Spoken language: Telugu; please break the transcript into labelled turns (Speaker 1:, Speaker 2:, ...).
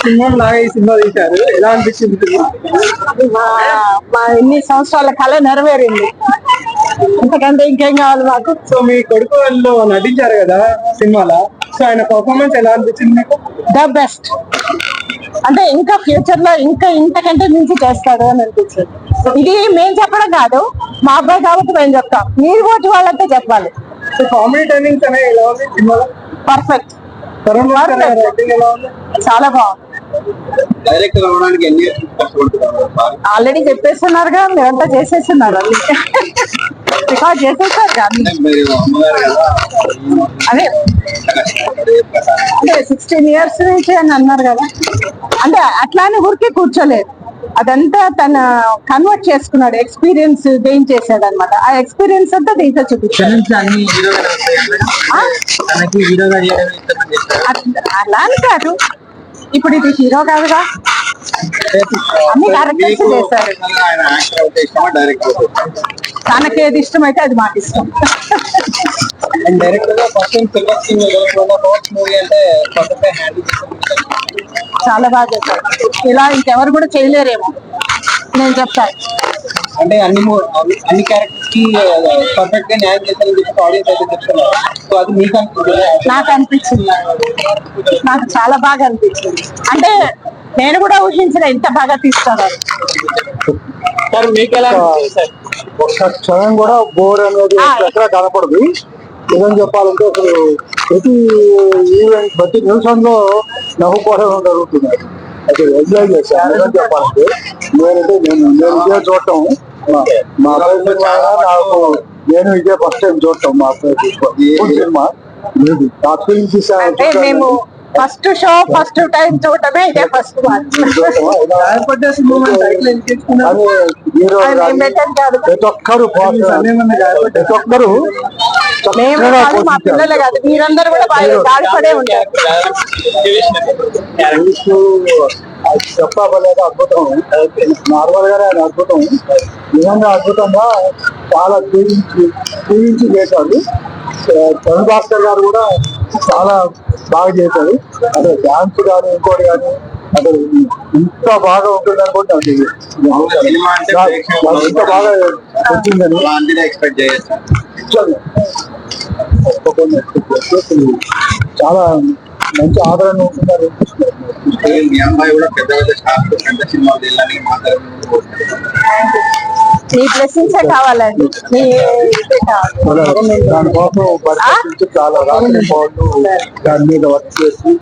Speaker 1: సింహం లాగా ఈ సినిమా తీశారు, ఎలా అనిపించింది సినిమా?
Speaker 2: మా ఇన్ని సంవత్సరాల కళ నెరవేరింది, ఇంతకంటే ఇంకేం కావాలి మాకు.
Speaker 1: సో మీ కొడుకు వాళ్ళు నటించారు కదా సినిమాలో, సో ఆయన పర్ఫార్మెన్స్ ఎలా అనిపించింది మీకు?
Speaker 2: The best. అంటే ఇంకా ఫ్యూచర్ లో ఇంకా ఇంతకంటే మించి చేస్తాడు అని అనిపించింది. ఇది మేము చెప్పడం కాదు, మా అబ్బాయి కాబట్టి మేము చెప్తాం, మీరు పోటీ వాళ్ళంతా చెప్పాలి.
Speaker 1: సో కామెడీ టైమింగ్స్ అనేవి ఎలా ఉంది సినిమాలో?
Speaker 2: పర్ఫెక్ట్,
Speaker 1: తరుణ్ భాస్కర్ గారి యాక్టింగ్ ఎలా ఉంది?
Speaker 2: చాలా బాగుంది.
Speaker 3: డైరెక్టర్ అవ్వడానికి ఎన్ని ఇయర్స్ కష్టపడుతున్నారు?
Speaker 2: ఆల్రెడీ చెప్పేస్తున్నారుగా, మీరంతా చేసేస్తున్నారు, అది రికార్డ్ చేసేస్తారు కానీ.
Speaker 3: మీరు అమ్మగారు కదా,
Speaker 2: అదే అంటే 16 years నుంచి అని అన్నారు కదా, అంటే అట్లానే ఊరికే కూర్చోలేదు, అదంతా తన కన్వర్ట్ చేసుకున్నాడు, ఎక్స్పీరియన్స్ గెయిన్ చేశాడు అనమాట. ఆ ఎక్స్పీరియన్స్ అంతా దీంట్లో చూపించాడు. అలా అని కాదు, ఇప్పుడు ఇది హీరో కాదుగా, అన్ని క్యారెక్టర్స్ చేశారు.
Speaker 3: ఆయన యాక్టర్ అవుతే ఇష్టమా, డైరెక్టర్ అవుతే ఇష్టమా?
Speaker 2: తనకి ఏది ఇష్టం అయితే అది మాకు ఇష్టం.
Speaker 3: అండ్ డైరెక్టర్ గా first time silver screen movie అంటే పర్ఫెక్ట్ గా హ్యాండిల్ చేశారు.
Speaker 2: చాలా బాగా చేశారు, ఇలా ఇంకెవరు కూడా చేయలేరేమో నేను చెప్తాను.
Speaker 3: అంటే అన్ని క్యారెక్టర్స్ కి పర్ఫెక్ట్ గా న్యాయం చేశారని చెప్పి ఆడియన్స్ అయితే చెప్తున్నారు. సో అది మీకు
Speaker 2: నాకు అనిపించింది, నాకు చాలా బాగా అనిపించింది. అంటే నేను కూడా ఊహించిన ఇంత బాగా తీస్తున్నారు.
Speaker 1: మీకు ఎలా అనిపించింది?
Speaker 4: ఒక్క క్షణం కూడా బోర్ అనేది ఎక్కడ కనపడదు. నిజం చెప్పాలంటే అసలు ప్రతి ఈవెంట్ ప్రతి నిమిషంలో నవ్వుకోవడం జరుగుతుంది. అది ఎంజాయ్ చేశాను. నిజం చెప్పాలంటే నేను ఇదే చూడటం, మా నాకు నేను ఇదే ఫస్ట్ టైం చూడటం. మా సినిమా నా ఫిల్మ్
Speaker 2: అంటే మేము ఫస్ట్ షో ఫస్ట్ టైం చూడటమే ఇదే ఫస్ట్
Speaker 4: ప్రతి ఒక్కరు
Speaker 2: మా పిల్లలే కాదు, మీరందరూ కూడా బాగా గాడిపడే ఉంటారు.
Speaker 4: చెప్పలేదు, అద్భుతం. నార్మల్ గానే అద్భుతం, నిజంగా అద్భుతంగా చాలా జీవించి చేశారు. తరుణ్ భాస్కర్ గారు కూడా చాలా బాగా చేశారు. అదే డాన్స్ కానీ ఇంకోటి కానీ అసలు ఇంత బాగా ఉంటుందని కూడా నాకు తెలియదు. ఇంత బాగా వచ్చిందని
Speaker 3: ఎక్స్పెక్ట్ చేయొచ్చు.
Speaker 4: చాలా మంచి ఆదరణ ఉంటున్నారు.
Speaker 3: మీ అమ్మాయి కూడా పెద్ద పెద్ద స్టార్ పెద్ద సినిమాలు వెళ్ళాలని మాట్లాడారు.
Speaker 2: మీ బ్లెస్సింగ్స్ కావాలండి, మీ
Speaker 4: దానికోసం పరిస్థితి చాలా రాత్రి పోవడం, దాని మీద వర్క్ చేసి